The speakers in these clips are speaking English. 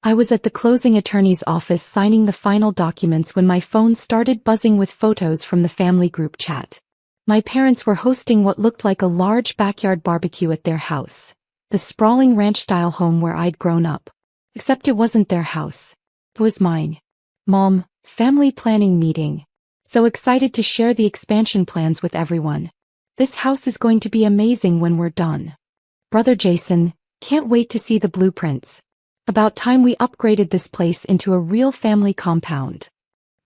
I was at the closing attorney's office signing the final documents when my phone started buzzing with photos from the family group chat. My parents were hosting what looked like a large backyard barbecue at their house, the sprawling ranch-style home where I'd grown up. Except it wasn't their house. It was mine. Mom, family planning meeting. So excited to share the expansion plans with everyone. This house is going to be amazing when we're done. Brother Jason, can't wait to see the blueprints. About time we upgraded this place into a real family compound.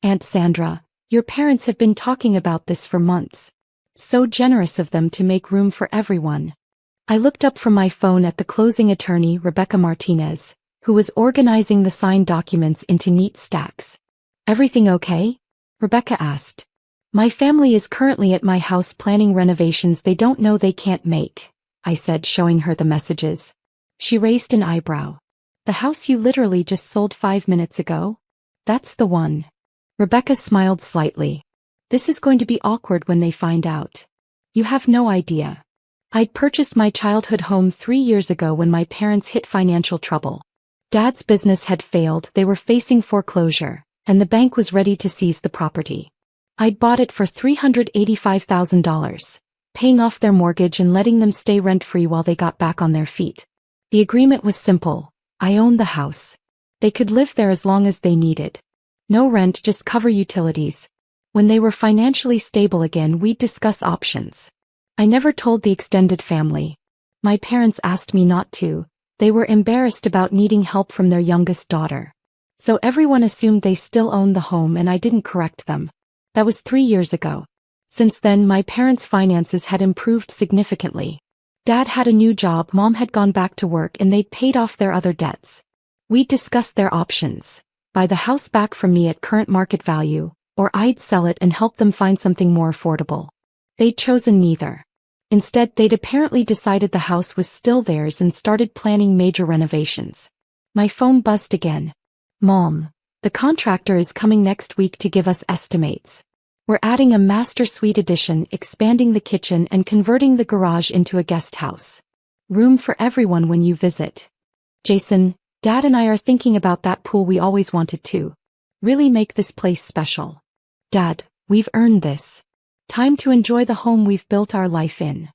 Aunt Sandra, your parents have been talking about this for months. So generous of them to make room for everyone. I looked up from my phone at the closing attorney, Rebecca Martinez, who was organizing the signed documents into neat stacks. Everything okay? Rebecca asked. My family is currently at my house planning renovations they don't know they can't make, I said, showing her the messages. She raised an eyebrow. The house you literally just sold 5 minutes ago? That's the one. Rebecca smiled slightly. This is going to be awkward when they find out. You have no idea. I'd purchased my childhood home 3 years ago when my parents hit financial trouble. Dad's business had failed, they were facing foreclosure, and the bank was ready to seize the property. I'd bought it for $385,000, paying off their mortgage and letting them stay rent-free while they got back on their feet. The agreement was simple. I owned the house. They could live there as long as they needed. No rent, just cover utilities. When they were financially stable again, we'd discuss options. I never told the extended family. My parents asked me not to. They were embarrassed about needing help from their youngest daughter. So everyone assumed they still owned the home and I didn't correct them. That was 3 years ago. Since then, my parents' finances had improved significantly. Dad had a new job, Mom had gone back to work, and they'd paid off their other debts. We discussed their options. Buy the house back from me at current market value, or I'd sell it and help them find something more affordable. They'd chosen neither. Instead, they'd apparently decided the house was still theirs and started planning major renovations. My phone buzzed again. Mom, the contractor is coming next week to give us estimates. We're adding a master suite addition, expanding the kitchen and converting the garage into a guest house. Room for everyone when you visit. Jason, Dad and I are thinking about that pool we always wanted to. Really make this place special. Dad, we've earned this. Time to enjoy the home we've built our life in.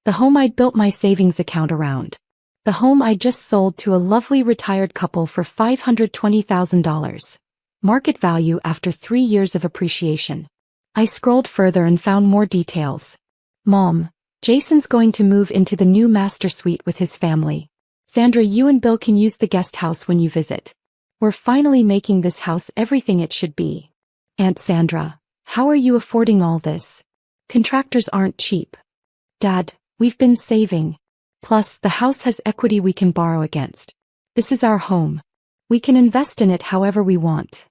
The home I'd built my savings account around. The home I just sold to a lovely retired couple for $520,000. Market value after 3 years of appreciation. I scrolled further and found more details. Mom, Jason's going to move into the new master suite with his family. Sandra, you and Bill can use the guest house when you visit. We're finally making this house everything it should be. Aunt Sandra, how are you affording all this? Contractors aren't cheap. Dad, we've been saving. Plus, the house has equity we can borrow against. This is our home. We can invest in it however we want.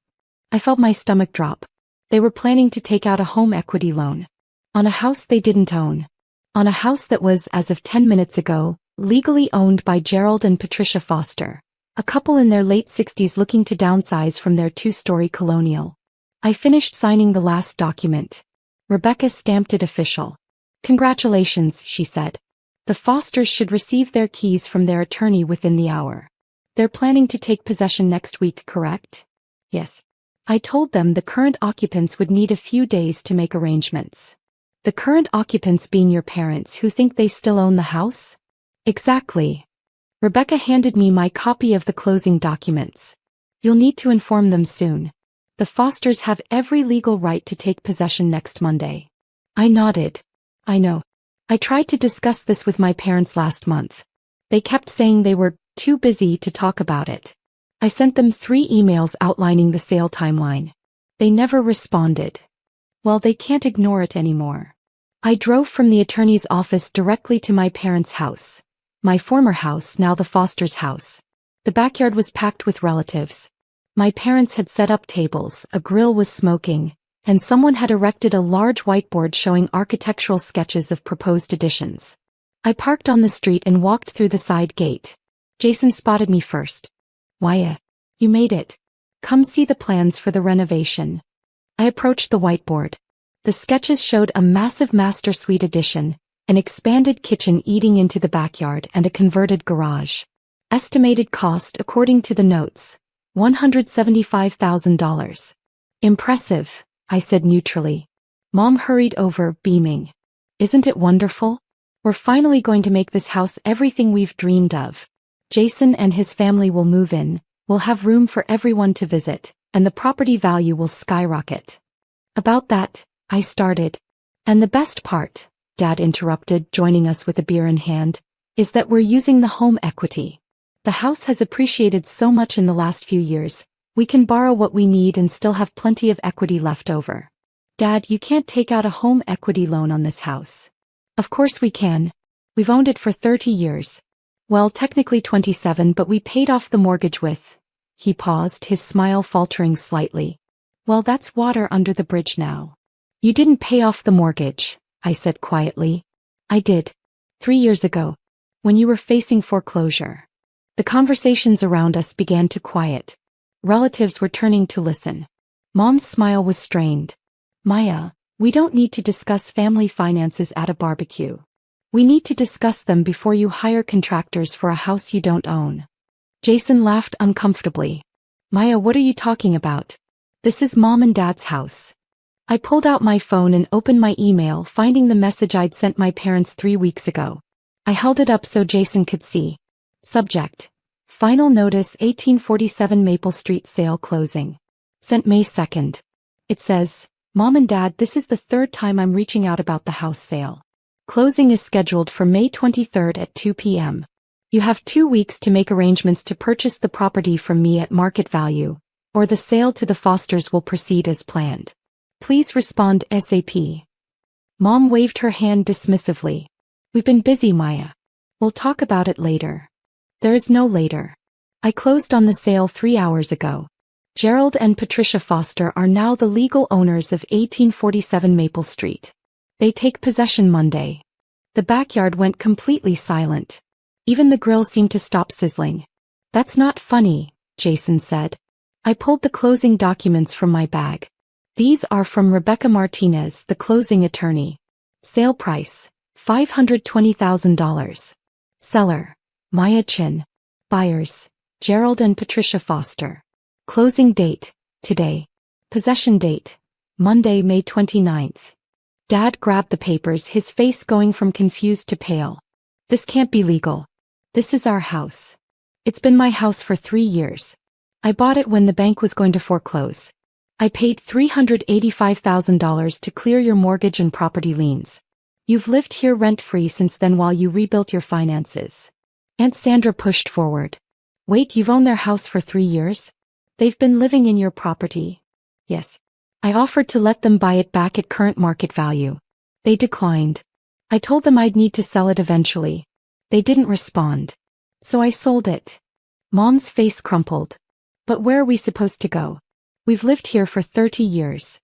I felt my stomach drop. They were planning to take out a home equity loan. On a house they didn't own. On a house that was, as of 10 minutes ago, legally owned by Gerald and Patricia Foster, a couple in their late 60s looking to downsize from their 2-story colonial. I finished signing the last document. Rebecca stamped it official. Congratulations, she said. The Fosters should receive their keys from their attorney within the hour. They're planning to take possession next week, correct? Yes. I told them the current occupants would need a few days to make arrangements. The current occupants being your parents who think they still own the house? Exactly. Rebecca handed me my copy of the closing documents. You'll need to inform them soon. The Fosters have every legal right to take possession next Monday. I nodded. I know. I tried to discuss this with my parents last month. They kept saying they were too busy to talk about it. I sent them 3 emails outlining the sale timeline. They never responded. Well, they can't ignore it anymore. I drove from the attorney's office directly to my parents' house. My former house, now the Foster's house. The backyard was packed with relatives. My parents had set up tables, a grill was smoking, and someone had erected a large whiteboard showing architectural sketches of proposed additions. I parked on the street and walked through the side gate. Jason spotted me first. Wyatt, you made it. Come see the plans for the renovation. I approached the whiteboard. The sketches showed a massive master suite addition, an expanded kitchen eating into the backyard and a converted garage. Estimated cost according to the notes, $175,000. Impressive, I said neutrally. Mom hurried over, beaming. Isn't it wonderful? We're finally going to make this house everything we've dreamed of. Jason and his family will move in, we'll have room for everyone to visit, and the property value will skyrocket. About that, I started. And the best part, Dad interrupted, joining us with a beer in hand, is that we're using the home equity. The house has appreciated so much in the last few years, we can borrow what we need and still have plenty of equity left over. Dad, you can't take out a home equity loan on this house. Of course we can. We've owned it for 30 years. Well, technically 27, but we paid off the mortgage with. He paused, his smile faltering slightly. Well, that's water under the bridge now. You didn't pay off the mortgage, I said quietly. I did. 3 years ago. When you were facing foreclosure. The conversations around us began to quiet. Relatives were turning to listen. Mom's smile was strained. Maya, we don't need to discuss family finances at a barbecue. We need to discuss them before you hire contractors for a house you don't own. Jason laughed uncomfortably. Maya, what are you talking about? This is Mom and Dad's house. I pulled out my phone and opened my email, finding the message I'd sent my parents 3 weeks ago. I held it up so Jason could see. Subject. Final notice 1847 Maple Street sale closing. Sent May 2nd. It says, Mom and Dad, this is the 3rd time I'm reaching out about the house sale. Closing is scheduled for May 23rd at 2 p.m. You have 2 weeks to make arrangements to purchase the property from me at market value, or the sale to the Fosters will proceed as planned. Please respond ASAP. Mom waved her hand dismissively. We've been busy, Maya. We'll talk about it later. There is no later. I closed on the sale 3 hours ago. Gerald and Patricia Foster are now the legal owners of 1847 Maple Street. They take possession Monday. The backyard went completely silent. Even the grill seemed to stop sizzling. That's not funny, Jason said. I pulled the closing documents from my bag. These are from Rebecca Martinez, the closing attorney. Sale price, $520,000. Seller, Maya Chin. Buyers, Gerald and Patricia Foster. Closing date, today. Possession date, Monday, May 29th. Dad grabbed the papers, his face going from confused to pale. This can't be legal. This is our house. It's been my house for 3 years. I bought it when the bank was going to foreclose. I paid $385,000 to clear your mortgage and property liens. You've lived here rent-free since then while you rebuilt your finances. Aunt Sandra pushed forward. Wait, you've owned their house for 3 years? They've been living in your property? Yes. I offered to let them buy it back at current market value. They declined. I told them I'd need to sell it eventually. They didn't respond. So I sold it. Mom's face crumpled. But where are we supposed to go? We've lived here for 30 years.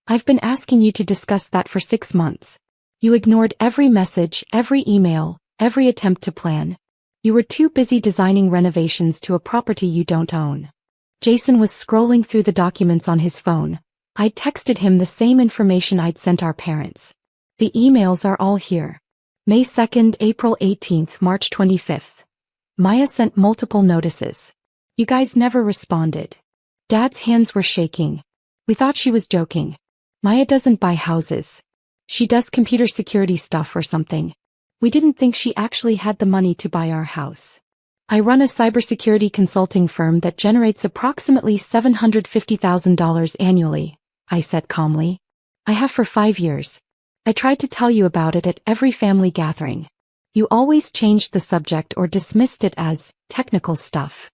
I've been asking you to discuss that for 6 months. You ignored every message, every email, every attempt to plan. You were too busy designing renovations to a property you don't own. Jason was scrolling through the documents on his phone. I'd texted him the same information I'd sent our parents. The emails are all here. May 2nd, April 18th, March 25th. Maya sent multiple notices. You guys never responded. Dad's hands were shaking. We thought she was joking. Maya doesn't buy houses. She does computer security stuff or something. We didn't think she actually had the money to buy our house. I run a cybersecurity consulting firm that generates approximately $750,000 annually, I said calmly. I have for 5 years. I tried to tell you about it at every family gathering. You always changed the subject or dismissed it as technical stuff.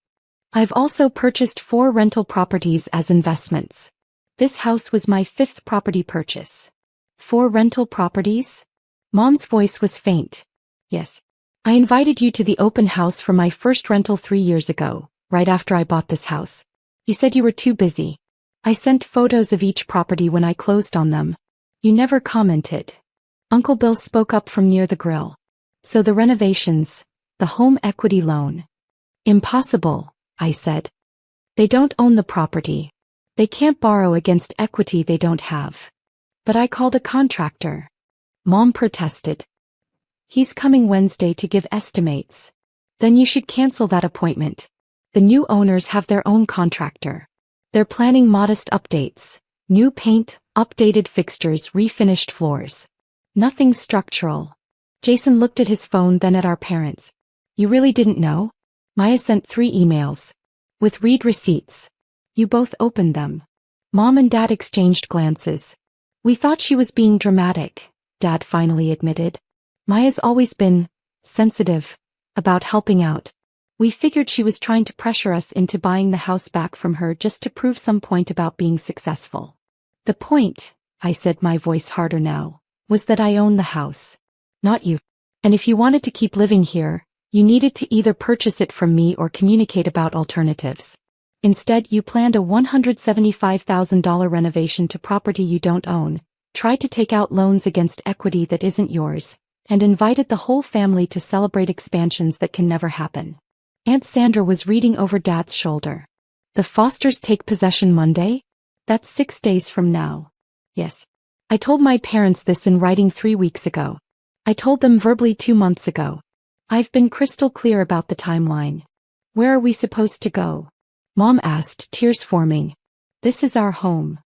I've also purchased 4 rental properties as investments. This house was my 5th property purchase. 4 rental properties? Mom's voice was faint. Yes. I invited you to the open house for my first rental 3 years ago, right after I bought this house. You said you were too busy. I sent photos of each property when I closed on them. You never commented. Uncle Bill spoke up from near the grill. So the renovations, the home equity loan. Impossible, I said. They don't own the property. They can't borrow against equity they don't have. But I called a contractor. Mom protested. He's coming Wednesday to give estimates. Then you should cancel that appointment. The new owners have their own contractor. They're planning modest updates. New paint, updated fixtures, refinished floors. Nothing structural. Jason looked at his phone, then at our parents. You really didn't know? Maya sent 3 emails. With read receipts. You both opened them. Mom and Dad exchanged glances. We thought she was being dramatic, Dad finally admitted. Maya's always been sensitive about helping out. We figured she was trying to pressure us into buying the house back from her just to prove some point about being successful. The point, I said, my voice harder now, was that I own the house. Not you. And if you wanted to keep living here, you needed to either purchase it from me or communicate about alternatives. Instead, you planned a $175,000 renovation to property you don't own, tried to take out loans against equity that isn't yours, and invited the whole family to celebrate expansions that can never happen. Aunt Sandra was reading over Dad's shoulder. The Fosters take possession Monday? That's 6 days from now. Yes. I told my parents this in writing 3 weeks ago. I told them verbally 2 months ago. I've been crystal clear about the timeline. Where are we supposed to go? Mom asked, tears forming. This is our home.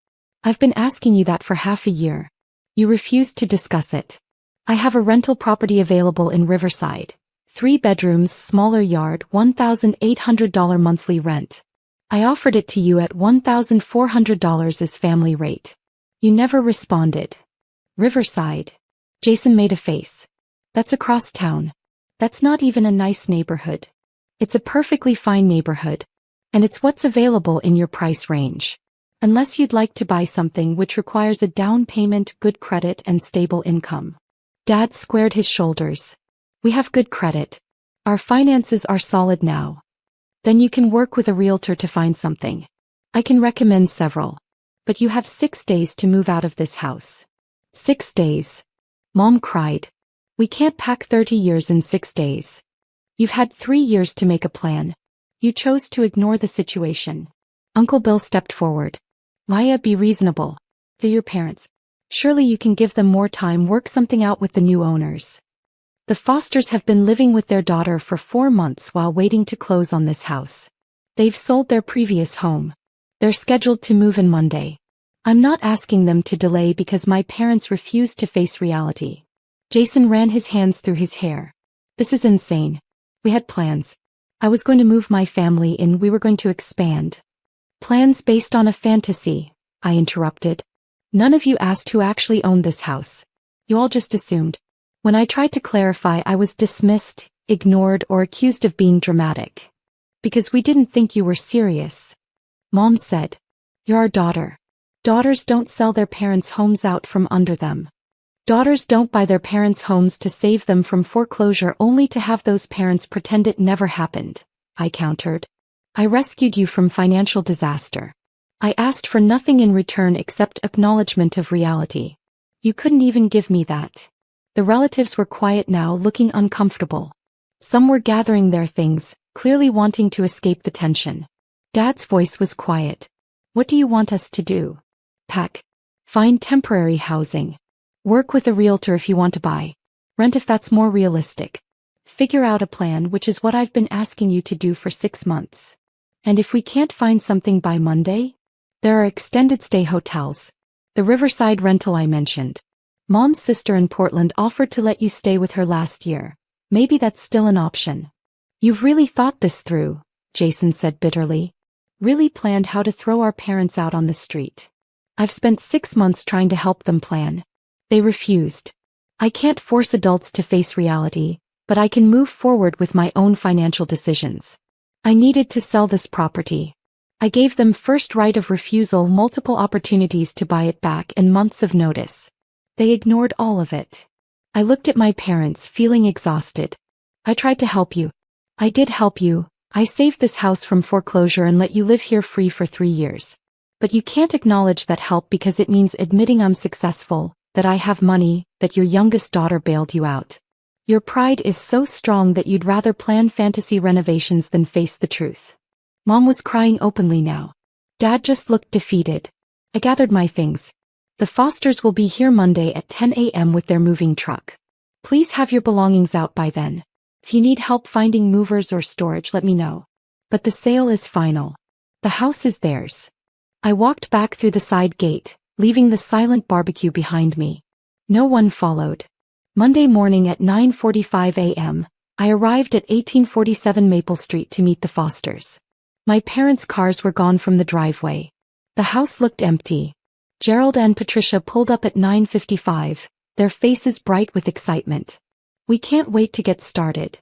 I've been asking you that for half a year. You refused to discuss it. I have a rental property available in Riverside. 3 bedrooms, smaller yard, $1,800 monthly rent. I offered it to you at $1,400 as family rate. You never responded. Riverside. Jason made a face. That's across town. That's not even a nice neighborhood. It's a perfectly fine neighborhood. And it's what's available in your price range. Unless you'd like to buy something which requires a down payment, good credit, and stable income. Dad squared his shoulders. We have good credit. Our finances are solid now. Then you can work with a realtor to find something. I can recommend several. But you have 6 days to move out of this house. 6 days. Mom cried. We can't pack 30 years in 6 days. You've had 3 years to make a plan. You chose to ignore the situation. Uncle Bill stepped forward. Maya, be reasonable. They're your parents. Surely you can give them more time, work something out with the new owners. The Fosters have been living with their daughter for 4 months while waiting to close on this house. They've sold their previous home. They're scheduled to move in Monday. I'm not asking them to delay because my parents refused to face reality. Jason ran his hands through his hair. This is insane. We had plans. I was going to move my family in, we were going to expand. Plans based on a fantasy, I interrupted. None of you asked who actually owned this house. You all just assumed. When I tried to clarify, I was dismissed, ignored, or accused of being dramatic. Because we didn't think you were serious. Mom said, you're our daughter. Daughters don't sell their parents' homes out from under them. Daughters don't buy their parents' homes to save them from foreclosure only to have those parents pretend it never happened, I countered. I rescued you from financial disaster. I asked for nothing in return except acknowledgement of reality. You couldn't even give me that. The relatives were quiet now, looking uncomfortable. Some were gathering their things, clearly wanting to escape the tension. Dad's voice was quiet. What do you want us to do? Pack. Find temporary housing. Work with a realtor if you want to buy. Rent if that's more realistic. Figure out a plan, which is what I've been asking you to do for 6 months. And if we can't find something by Monday? There are extended stay hotels. The Riverside rental I mentioned. Mom's sister in Portland offered to let you stay with her last year. Maybe that's still an option. You've really thought this through, Jason said bitterly. Really planned how to throw our parents out on the street. I've spent 6 months trying to help them plan. They refused. I can't force adults to face reality, but I can move forward with my own financial decisions. I needed to sell this property. I gave them first right of refusal, multiple opportunities to buy it back, and months of notice. They ignored all of it. I looked at my parents, feeling exhausted. I tried to help you. I did help you. I saved this house from foreclosure and let you live here free for 3 years. But you can't acknowledge that help because it means admitting I'm successful, that I have money, that your youngest daughter bailed you out. Your pride is so strong that you'd rather plan fantasy renovations than face the truth. Mom was crying openly now. Dad just looked defeated. I gathered my things. The Fosters will be here Monday at 10 a.m. with their moving truck. Please have your belongings out by then. If you need help finding movers or storage, let me know. But the sale is final. The house is theirs. I walked back through the side gate, leaving the silent barbecue behind me. No one followed. Monday morning at 9:45 a.m., I arrived at 1847 Maple Street to meet the Fosters. My parents' cars were gone from the driveway. The house looked empty. Gerald and Patricia pulled up at 9:55, their faces bright with excitement. "We can't wait to get started,"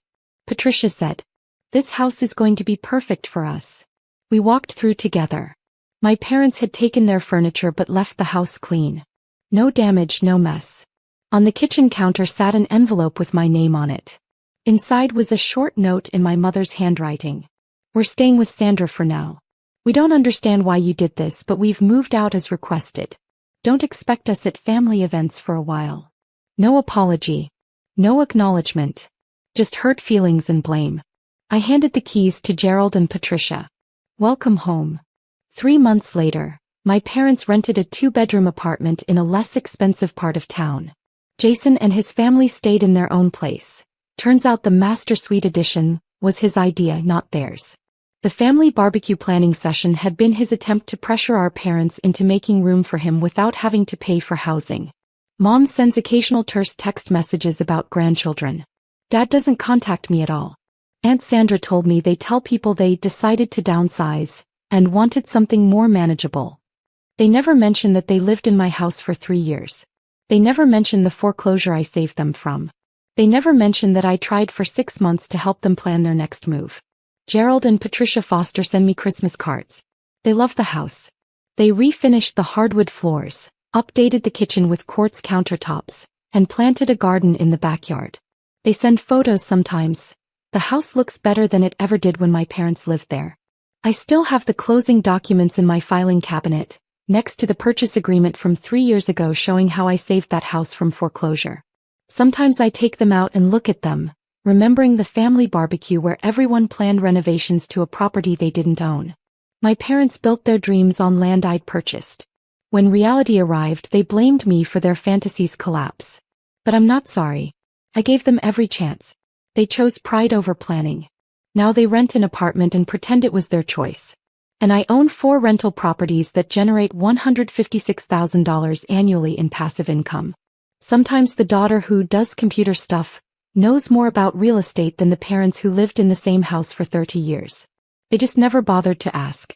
Patricia said. "This house is going to be perfect for us." We walked through together. My parents had taken their furniture but left the house clean. No damage, no mess. On the kitchen counter sat an envelope with my name on it. Inside was a short note in my mother's handwriting. "We're staying with Sandra for now. We don't understand why you did this, but we've moved out as requested. Don't expect us at family events for a while." No apology. No acknowledgement. Just hurt feelings and blame. I handed the keys to Gerald and Patricia. "Welcome home." 3 months later, my parents rented a 2-bedroom apartment in a less expensive part of town. Jason and his family stayed in their own place. Turns out the Master Suite edition was his idea, not theirs. The family barbecue planning session had been his attempt to pressure our parents into making room for him without having to pay for housing. Mom sends occasional terse text messages about grandchildren. Dad doesn't contact me at all. Aunt Sandra told me they tell people they decided to downsize and wanted something more manageable. They never mention that they lived in my house for 3 years. They never mention the foreclosure I saved them from. They never mention that I tried for 6 months to help them plan their next move. Gerald and Patricia Foster send me Christmas cards. They love the house. They refinished the hardwood floors, updated the kitchen with quartz countertops, and planted a garden in the backyard. They send photos sometimes. The house looks better than it ever did when my parents lived there. I still have the closing documents in my filing cabinet, next to the purchase agreement from 3 years ago showing how I saved that house from foreclosure. Sometimes I take them out and look at them, remembering the family barbecue where everyone planned renovations to a property they didn't own. My parents built their dreams on land I'd purchased. When reality arrived, they blamed me for their fantasies' collapse. But I'm not sorry. I gave them every chance. They chose pride over planning. Now they rent an apartment and pretend it was their choice. And I own 4 rental properties that generate $156,000 annually in passive income. Sometimes the daughter who does computer stuff knows more about real estate than the parents who lived in the same house for 30 years. They just never bothered to ask.